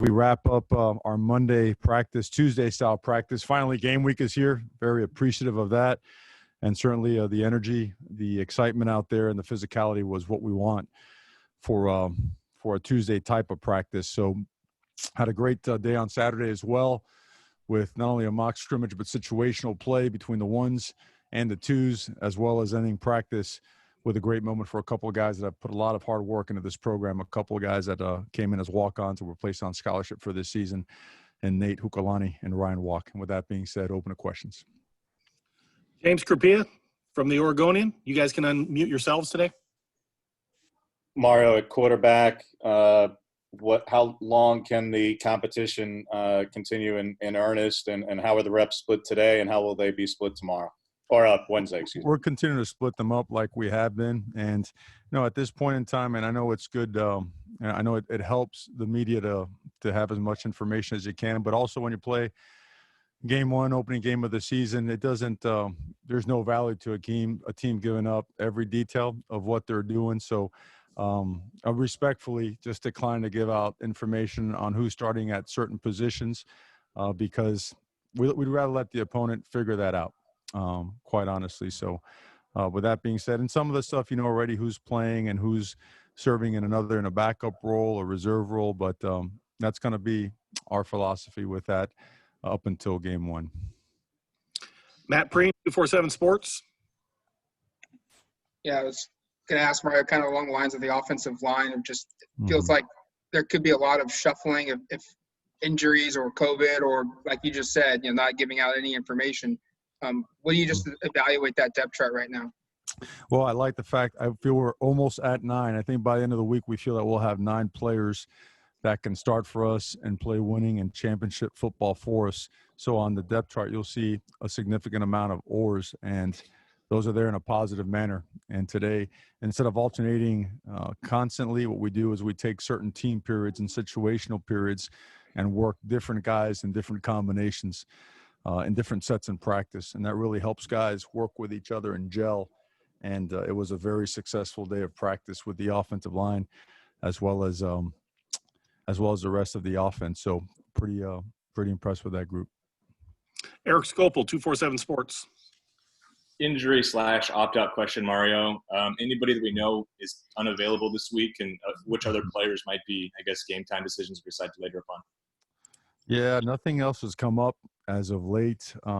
We wrap up our Monday practice, Tuesday style practice. Finally, game week is here. Very appreciative of that. And certainly the energy, the excitement out there, and the physicality was what we want for a Tuesday type of practice. So had a great day on Saturday as well, with not only a mock scrimmage but situational play between the ones and the twos, as well as ending practice with a great moment for a couple of guys that have put a lot of hard work into this program, a couple of guys that came in as walk-ons and were placed on scholarship for this season, and Nate Hukalani and Ryan Walk. And with that being said, open to questions. James Krupia from the Oregonian. You guys can unmute yourselves today. Mario, at quarterback, how long can the competition continue in earnest, and how are the reps split today, and how will they be split tomorrow? Or Wednesday, excuse me. We're continuing to split them up like we have been. And, at this point in time, and I know it's good, and I know it helps the media to have as much information as you can, but also when you play game one, opening game of the season, it doesn't there's no value to a team giving up every detail of what they're doing. So I respectfully just decline to give out information on who's starting at certain positions because we'd rather let the opponent figure that out. Quite honestly. So with that being said, and some of the stuff, already who's playing and who's serving in a backup role or reserve role, but that's going to be our philosophy with that up until game one. Matt Preen, 247 Sports. Yeah, I was going to ask Mario kind of along the lines of the offensive line. It just feels like there could be a lot of shuffling if injuries or COVID or, like you just said, not giving out any information. What do you just evaluate that depth chart right now? Well, I like the fact I feel we're almost at 9. I think by the end of the week, we feel that we'll have 9 players that can start for us and play winning and championship football for us. So on the depth chart, you'll see a significant amount of oars, and those are there in a positive manner. And today, instead of alternating constantly, what we do is we take certain team periods and situational periods and work different guys in different combinations. In different sets in practice, and that really helps guys work with each other and gel. And it was a very successful day of practice with the offensive line, as well as the rest of the offense. So pretty impressed with that group. Eric Scopel, 247 Sports. Injury / opt-out question, Mario. Anybody that we know is unavailable this week, and which other players might be, game time decisions we decide to later upon? Yeah, nothing else has come up as of late. I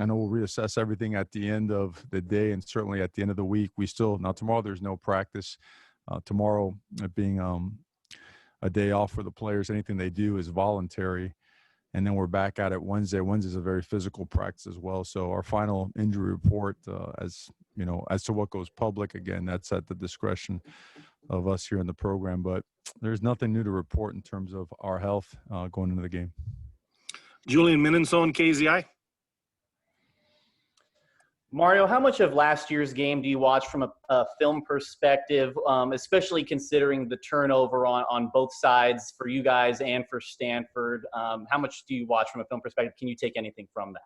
know we'll reassess everything at the end of the day and certainly at the end of the week. Tomorrow there's no practice. Tomorrow being a day off for the players, anything they do is voluntary. And then we're back at it Wednesday. Wednesday's a very physical practice as well. So our final injury report, as to what goes public, again, that's at the discretion of us here in the program. But there's nothing new to report in terms of our health going into the game. Julian Minenson, KZI. Mario, how much of last year's game do you watch from a film perspective, especially considering the turnover on both sides for you guys and for Stanford? How much do you watch from a film perspective? Can you take anything from that?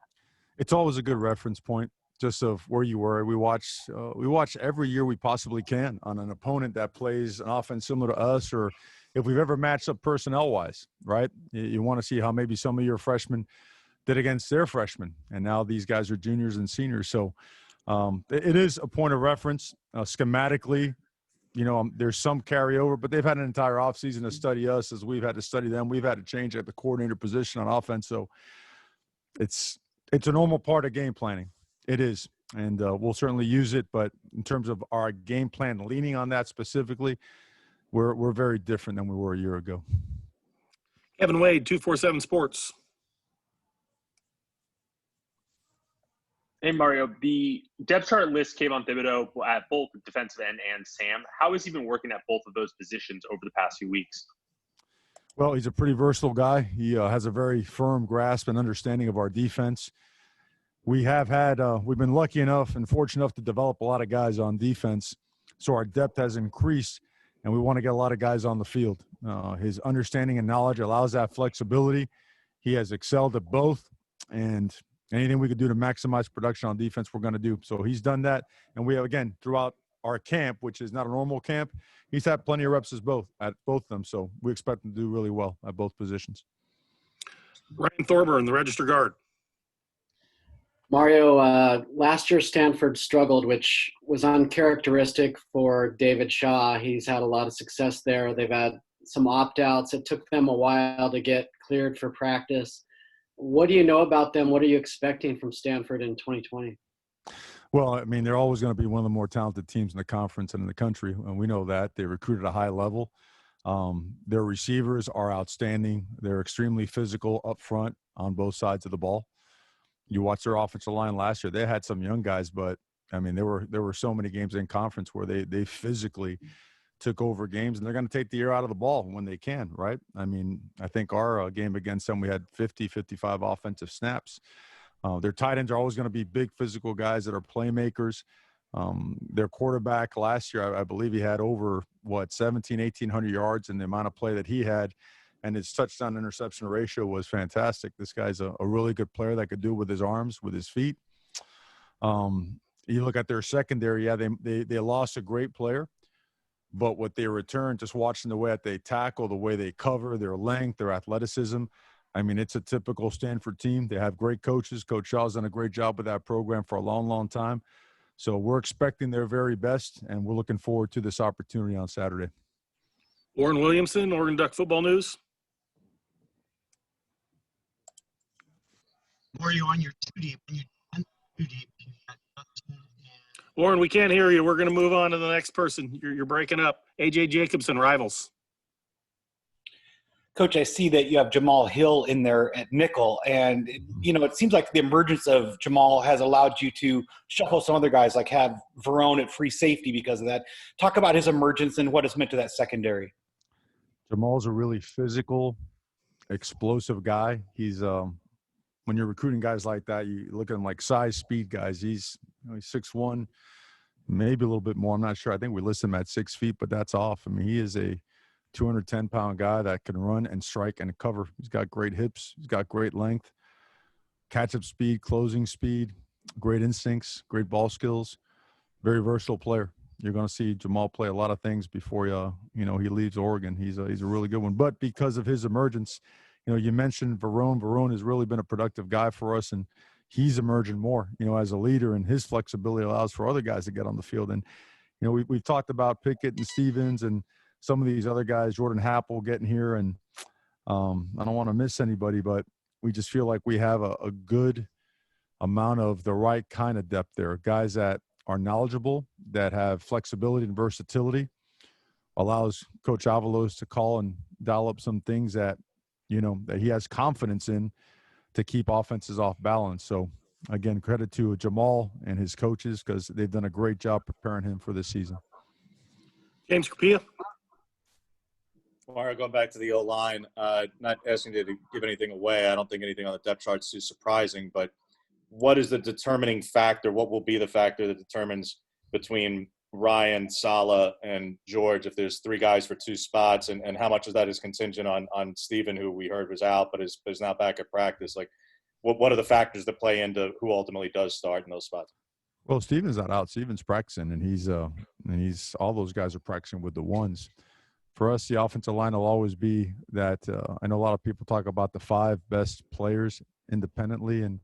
It's always a good reference point just of where you were. We watch every year we possibly can on an opponent that plays an offense similar to us, or if we've ever matched up personnel-wise, right? You want to see how maybe some of your freshmen did against their freshmen, and now these guys are juniors and seniors. So it is a point of reference. Schematically, there's some carryover, but they've had an entire offseason to study us as we've had to study them. We've had to change at the coordinator position on offense. So it's a normal part of game planning. It is, and we'll certainly use it. But in terms of our game plan leaning on that specifically, we're very different than we were a year ago. Kevin Wade, 247 Sports. Hey, Mario. The depth chart list came on Thibodeau at both defensive end and Sam. How has he been working at both of those positions over the past few weeks? Well, he's a pretty versatile guy. He has a very firm grasp and understanding of our defense. We've been lucky enough and fortunate enough to develop a lot of guys on defense, so our depth has increased, and we want to get a lot of guys on the field. His understanding and knowledge allows that flexibility. He has excelled at both, and anything we could do to maximize production on defense, we're going to do. So he's done that, and we have, again, throughout our camp, which is not a normal camp, he's had plenty of reps at both of them. So we expect him to do really well at both positions. Ryan Thorburn, the register guard. Mario, last year Stanford struggled, which was uncharacteristic for David Shaw. He's had a lot of success there. They've had some opt-outs. It took them a while to get cleared for practice. What do you know about them? What are you expecting from Stanford in 2020? Well, I mean, they're always going to be one of the more talented teams in the conference and in the country, and we know that. They recruit at a high level. Their receivers are outstanding. They're extremely physical up front on both sides of the ball. You watch their offensive line last year. They had some young guys, but, I mean, there were so many games in conference where they physically took over games, and they're going to take the air out of the ball when they can, right? I mean, I think our game against them, we had 50, 55 offensive snaps. Their tight ends are always going to be big physical guys that are playmakers. Their quarterback last year, I believe he had over, 1,800 yards in the amount of play that he had, and his touchdown interception ratio was fantastic. This guy's a really good player that could do with his arms, with his feet. You look at their secondary, yeah, they lost a great player, but what they returned, just watching the way that they tackle, the way they cover, their length, their athleticism, I mean, it's a typical Stanford team. They have great coaches. Coach Shaw's done a great job with that program for a long, long time. So we're expecting their very best, and we're looking forward to this opportunity on Saturday. Warren Williamson, Oregon Duck Football News. Mario, on your two deep, when you went two deep, you had Dustin and Warren, we can't hear you. We're going to move on to the next person. You're breaking up. AJ Jacobson, Rivals. Coach, I see that you have Jamal Hill in there at nickel, and it seems like the emergence of Jamal has allowed you to shuffle some other guys, like have Verone at free safety because of that. Talk about his emergence and what it's meant to that secondary. Jamal's a really physical, explosive guy. He's when you're recruiting guys like that, you look at him like size, speed guys. He's 6'1", maybe a little bit more. I'm not sure. I think we list him at 6 feet, but that's off. I mean, he is a 210-pound guy that can run and strike and cover. He's got great hips. He's got great length, catch-up speed, closing speed, great instincts, great ball skills, very versatile player. You're going to see Jamal play a lot of things before he leaves Oregon. He's a really good one. But because of his emergence, you mentioned Verone. Verone has really been a productive guy for us, and he's emerging more, as a leader, and his flexibility allows for other guys to get on the field. And, we've talked about Pickett and Stevens and some of these other guys, Jordan Happel getting here, and I don't want to miss anybody, but we just feel like we have a good amount of the right kind of depth there. Guys that are knowledgeable, that have flexibility and versatility, allows Coach Avalos to call and dial up some things that, that he has confidence in to keep offenses off balance. So, again, credit to Jamal and his coaches because they've done a great job preparing him for this season. James Crapia. Mario, going back to the O-line, not asking you to give anything away. I don't think anything on the depth chart is too surprising, but what is the determining factor? What will be the factor that determines between Ryan, Saleh, and George if there's three guys for two spots, and how much of that is contingent on Steven, who we heard was out but is now back at practice? Like, what are the factors that play into who ultimately does start in those spots? Well, Steven's not out. Steven's practicing, and he's all those guys are practicing with the ones. For us, the offensive line will always be that. I know a lot of people talk about the 5 best players independently, and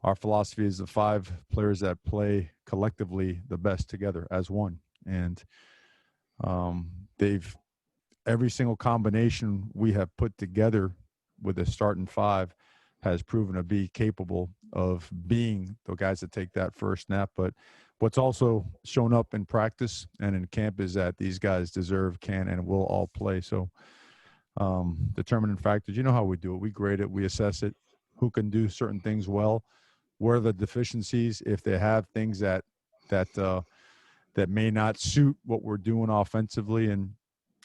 our philosophy is the 5 players that play collectively the best together as one. And every single combination we have put together with the starting 5 has proven to be capable of being the guys that take that first snap. But what's also shown up in practice and in camp is that these guys deserve, can, and will all play. So determining factors, how we do it. We grade it. We assess it. Who can do certain things well? Where are the deficiencies? If they have things that may not suit what we're doing offensively, and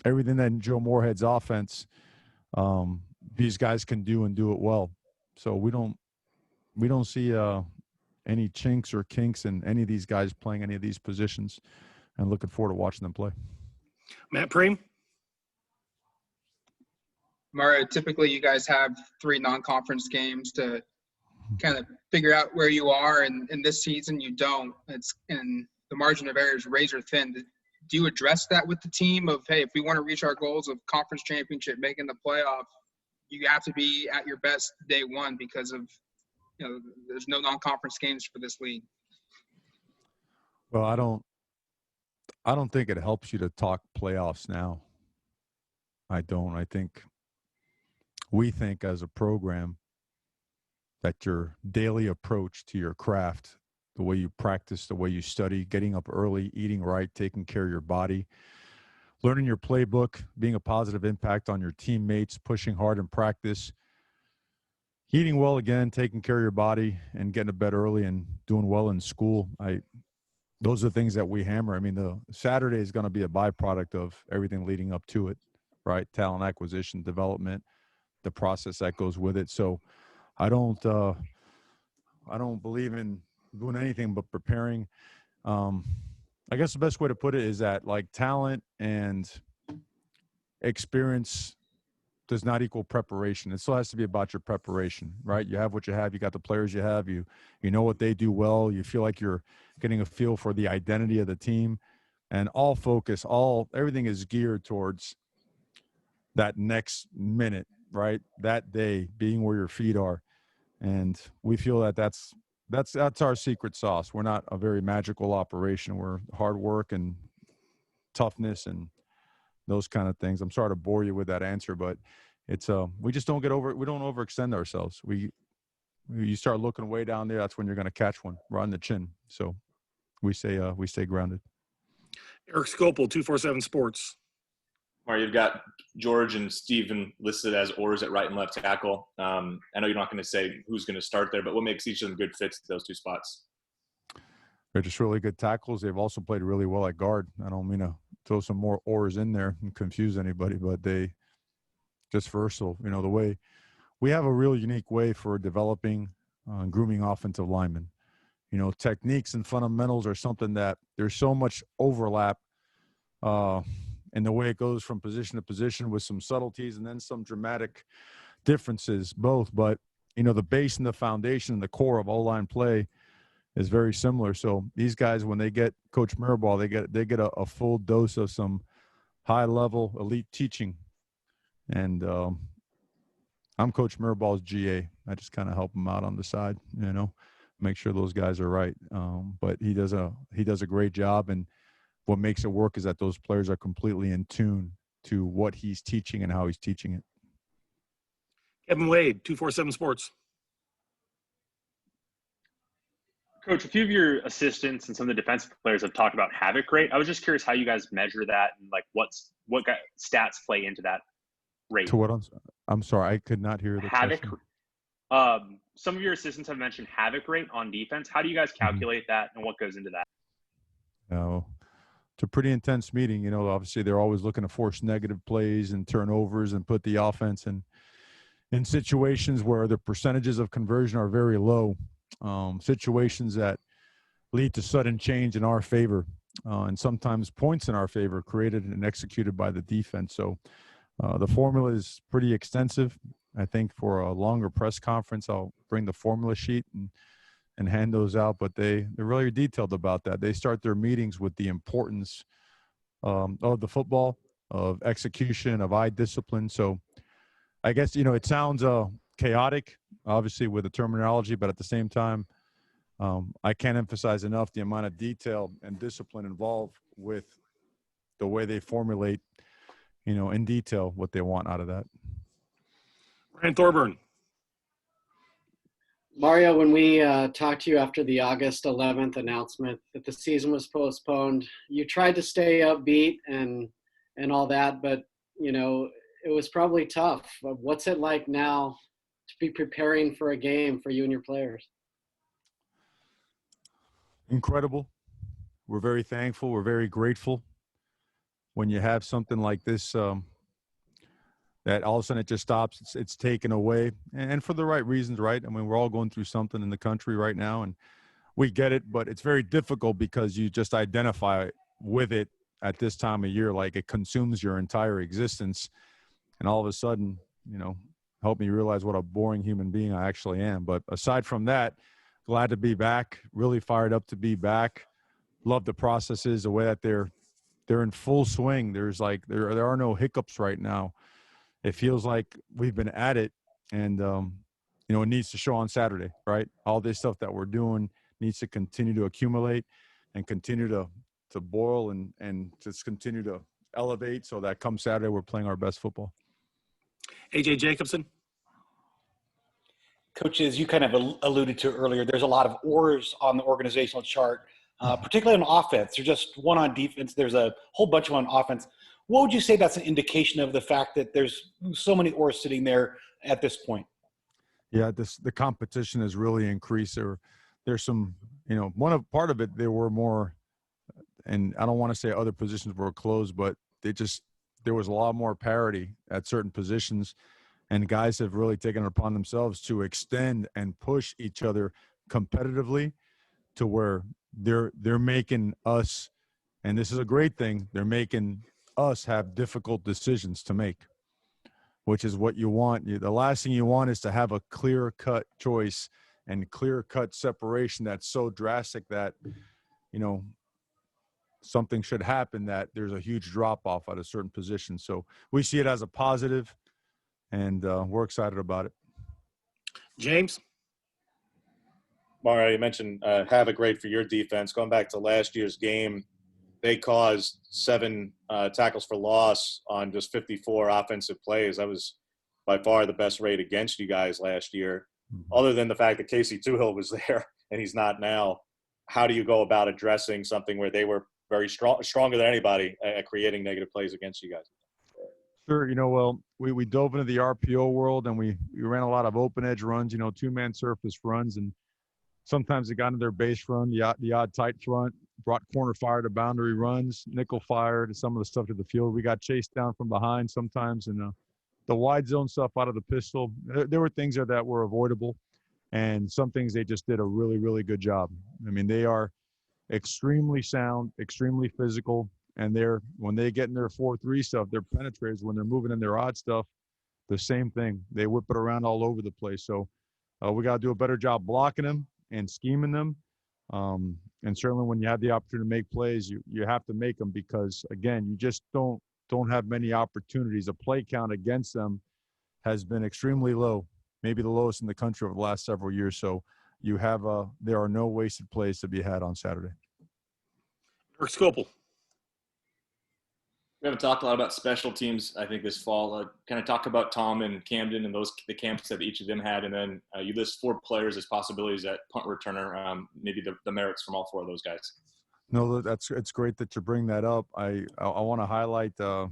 everything that in Joe Moorhead's offense, these guys can do and do it well. So we don't see any chinks or kinks in any of these guys playing any of these positions, and looking forward to watching them play. Matt Preem. Mario, typically you guys have 3 non-conference games to kind of figure out where you are, and in this season you don't. And the margin of error is razor thin. Do you address that with the team of, hey, if we want to reach our goals of conference championship, making the playoff, you have to be at your best day one because of, there's no non-conference games for this league? Well, I don't think it helps you to talk playoffs now. I don't. I think we think as a program that your daily approach to your craft, the way you practice, the way you study, getting up early, eating right, taking care of your body, learning your playbook, being a positive impact on your teammates, pushing hard in practice, eating well again, taking care of your body, and getting to bed early and doing well in school. Those are the things that we hammer. I mean, the Saturday is going to be a byproduct of everything leading up to it, right? Talent acquisition, development, the process that goes with it. So I don't believe in doing anything but preparing. I guess the best way to put it is that like talent and experience does not equal preparation. It still has to be about your preparation, right? You have what you have. You got the players you have. You know what they do well. You feel like you're getting a feel for the identity of the team, and everything is geared towards that next minute, right? That day, being where your feet are. And we feel that that's our secret sauce. We're not a very magical operation. We're hard work and toughness and those kind of things. I'm sorry to bore you with that answer, but it's we just don't we don't overextend ourselves. You start looking way down there, that's when you're going to catch one right on the chin. So we stay grounded. Eric Scopel, 247 Sports. Mario, you've got George and Steven listed as oars at right and left tackle. I know you're not going to say who's going to start there, but what makes each of them good fits to those two spots? They're just really good tackles. They've also played really well at guard. I don't mean to throw some more oars in there and confuse anybody, but they just versatile. The way we have a real unique way for developing and grooming offensive linemen. Techniques and fundamentals are something that there's so much overlap in the way it goes from position to position with some subtleties and then some dramatic differences both. But, the base and the foundation and the core of O-line play is very similar. So these guys, when they get Coach Mirabal, they get a full dose of some high-level elite teaching. And I'm Coach Mirabal's GA. I just kind of help him out on the side, make sure those guys are right. But he does a great job, and what makes it work is that those players are completely in tune to what he's teaching and how he's teaching it. Kevin Wade, 247 Sports. Coach, a few of your assistants and some of the defensive players have talked about havoc rate. I was just curious how you guys measure that and like what stats play into that rate. To what? I'm sorry, I could not hear the havoc. question. Some of your assistants have mentioned havoc rate on defense. How do you guys calculate that, and what goes into that? It's a pretty intense meeting. Obviously they're always looking to force negative plays and turnovers and put the offense in situations where the percentages of conversion are very low, situations that lead to sudden change in our favor, and sometimes points in our favor created and executed by the defense. So the formula is pretty extensive. I think for a longer press conference, I'll bring the formula sheet and hand those out, but they're really detailed about that. They start their meetings with the importance of the football, of execution, of eye discipline. So I guess, it sounds chaotic, obviously, with the terminology, but at the same time, I can't emphasize enough the amount of detail and discipline involved with the way they formulate, in detail what they want out of that. Ryan Thorburn. Mario, when we talked to you after the August 11th announcement that the season was postponed, you tried to stay upbeat and all that, but, it was probably tough. What's it like now to be preparing for a game for you and your players? Incredible. We're very thankful. We're very grateful when you have something like this that all of a sudden it just stops. It's taken away, and for the right reasons, right? I mean, we're all going through something in the country right now, and we get it, but it's very difficult because you just identify with it at this time of year, like it consumes your entire existence. And all of a sudden, help me realize what a boring human being I actually am. But aside from that, glad to be back, really fired up to be back. love the processes, the way that they're in full swing. There's like there are no hiccups right now. It feels like we've been at it, and it needs to show on Saturday, right? All this stuff that we're doing needs to continue to accumulate and continue to boil and just continue to elevate so that come Saturday we're playing our best football. AJ Jacobson. Coach, as you kind of alluded to earlier, there's a lot of oars on the organizational chart, particularly on offense. There's just one on defense. There's a whole bunch of on offense. What would you say that's an indication of the fact that there's so many oars sitting there at this point? Yeah, the competition has really increased. There's some, part of it, there were more, and I don't want to say other positions were closed, but there was a lot more parity at certain positions, and guys have really taken it upon themselves to extend and push each other competitively to where they're making us, and this is a great thing, they're making us have difficult decisions to make, which is what you want. The last thing you want is to have a clear-cut choice and clear-cut separation that's so drastic that, something should happen that there's a huge drop-off at a certain position. So we see it as a positive, and we're excited about it. James? Mario, you mentioned have a great for your defense. Going back to last year's game, they caused 7 tackles for loss on just 54 offensive plays. That was by far the best rate against you guys last year. Other than the fact that Casey Tuhill was there and he's not now, how do you go about addressing something where they were very stronger than anybody at creating negative plays against you guys? Sure. Well, we dove into the RPO world, and we ran a lot of open edge runs, 2-man surface runs, and sometimes they got into their base run, the odd tight front, brought corner fire to boundary runs, nickel fire to some of the stuff to the field. We got chased down from behind sometimes, and the wide zone stuff out of the pistol. There were things there that were avoidable, and some things they just did a really, really good job. I mean, they are extremely sound, extremely physical, and when they get in their 4-3 stuff, they're penetrators. When they're moving in their odd stuff, the same thing. They whip it around all over the place. So we got to do a better job blocking them and scheming them. And certainly when you have the opportunity to make plays, you have to make them, because, again, you just don't have many opportunities. The play count against them has been extremely low, maybe the lowest in the country over the last several years. So there are no wasted plays to be had on Saturday. Cristobal. We haven't talked a lot about special teams, I think, this fall. Kind of talk about Tom and Camden and the camps that each of them had, and then you list 4 players as possibilities at punt returner, maybe the merits from all 4 of those guys. No, it's great that you bring that up. I want to highlight. I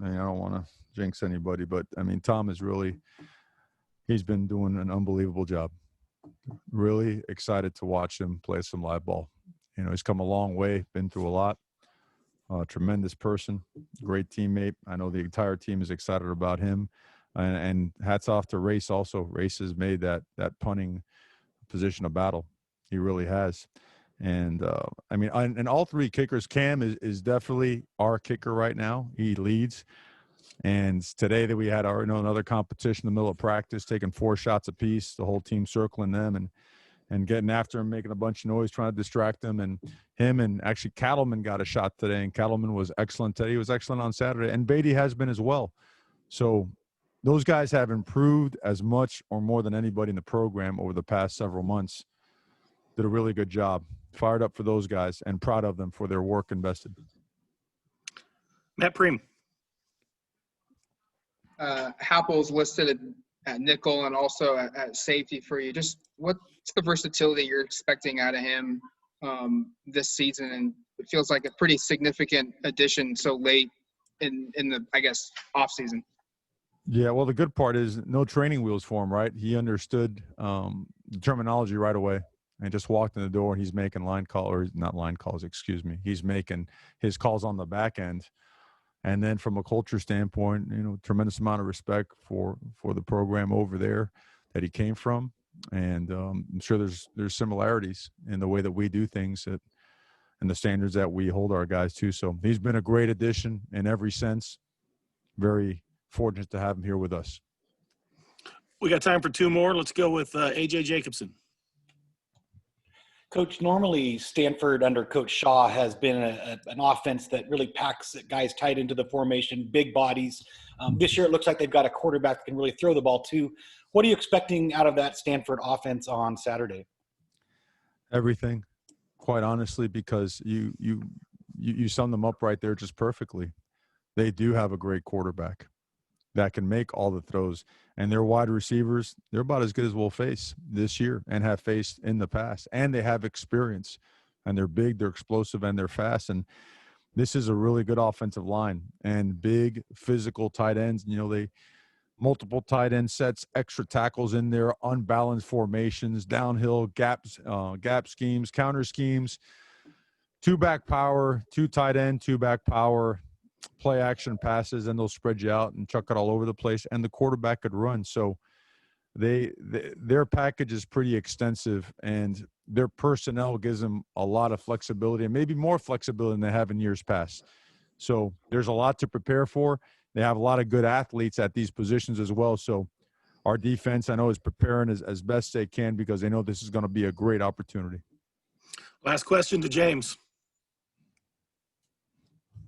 don't want to jinx anybody, but I mean, Tom is he's been doing an unbelievable job. Really excited to watch him play some live ball. He's come a long way, been through a lot. Tremendous person, great teammate. I know the entire team is excited about him, and hats off to Race. Also, Race has made that punting position a battle. He really has. And and all 3 kickers. Cam is definitely our kicker right now. He leads. And today that we had another competition in the middle of practice, taking 4 shots apiece, the whole team circling them and getting after him, making a bunch of noise, trying to distract them. And him and actually Cattleman got a shot today, and Cattleman was excellent today. He was excellent on Saturday, and Beatty has been as well. So those guys have improved as much or more than anybody in the program over the past several months. Did a really good job. Fired up for those guys and proud of them for their work invested. Matt Preem. Happel's listed at nickel and also at safety for you. Just what's the versatility you're expecting out of him this season? And it feels like a pretty significant addition so late in the, I guess, off season. Yeah, well, the good part is no training wheels for him, right? He understood the terminology right away and just walked in the door, and he's making he's making his calls on the back end. And then from a culture standpoint, tremendous amount of respect for the program over there that he came from. And I'm sure there's similarities in the way that we do things and the standards that we hold our guys to. So he's been a great addition in every sense. Very fortunate to have him here with us. We got time for 2 more. Let's go with AJ Jacobson. Coach, normally Stanford under Coach Shaw has been an offense that really packs guys tight into the formation, big bodies. This year it looks like they've got a quarterback that can really throw the ball too. What are you expecting out of that Stanford offense on Saturday? Everything, quite honestly, because you sum them up right there just perfectly. They do have a great quarterback that can make all the throws, and their wide receivers, they're about as good as we'll face this year and have faced in the past, and they have experience, and they're big, they're explosive, and they're fast. And this is a really good offensive line and big physical tight ends. You know, they multiple tight end sets, extra tackles in there, unbalanced formations, downhill gaps, gap schemes, counter schemes, two back power, two tight end, two back power, play action passes, and they'll spread you out and chuck it all over the place. And the quarterback could run. So their package is pretty extensive, and their personnel gives them a lot of flexibility, and maybe more flexibility than they have in years past. So there's a lot to prepare for. They have a lot of good athletes at these positions as well. So our defense, I know, is preparing as best they can because they know this is going to be a great opportunity. Last question to James.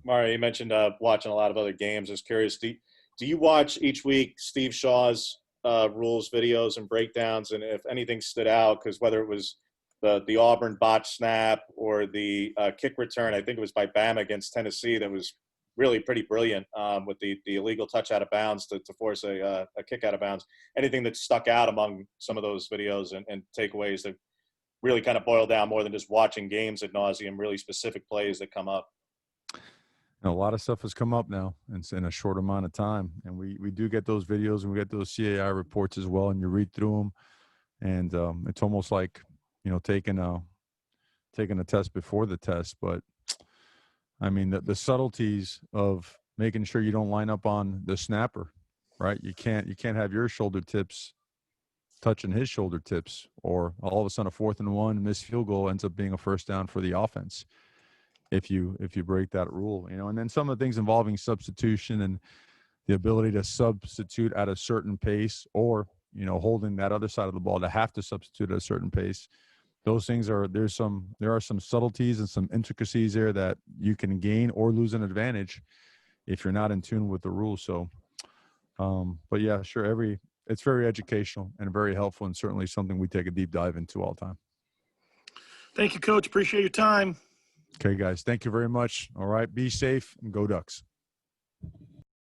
Mario, you mentioned watching a lot of other games. I was curious, do you watch each week Steve Shaw's rules videos and breakdowns, and if anything stood out, because whether it was the Auburn botch snap or the kick return, I think it was by Bama against Tennessee, that was really pretty brilliant with the illegal touch out of bounds to force a kick out of bounds. Anything that stuck out among some of those videos and takeaways that really kind of boil down more than just watching games ad nauseum, really specific plays that come up? A lot of stuff has come up now in a short amount of time, and we do get those videos and we get those CAI reports as well, and you read through them, and it's almost like, you know, taking a test before the test. But I mean, the subtleties of making sure you don't line up on the snapper, right? You can't have your shoulder tips touching his shoulder tips, or all of a sudden a 4th and 1 missed field goal ends up being a first down for the offense if you break that rule, you know. And then some of the things involving substitution and the ability to substitute at a certain pace, or, you know, holding that other side of the ball to have to substitute at a certain pace. Those things there are some subtleties and some intricacies there that you can gain or lose an advantage if you're not in tune with the rules. So, but yeah, sure. It's very educational and very helpful, and certainly something we take a deep dive into all the time. Thank you, Coach. Appreciate your time. Okay, guys. Thank you very much. All right. Be safe and go Ducks.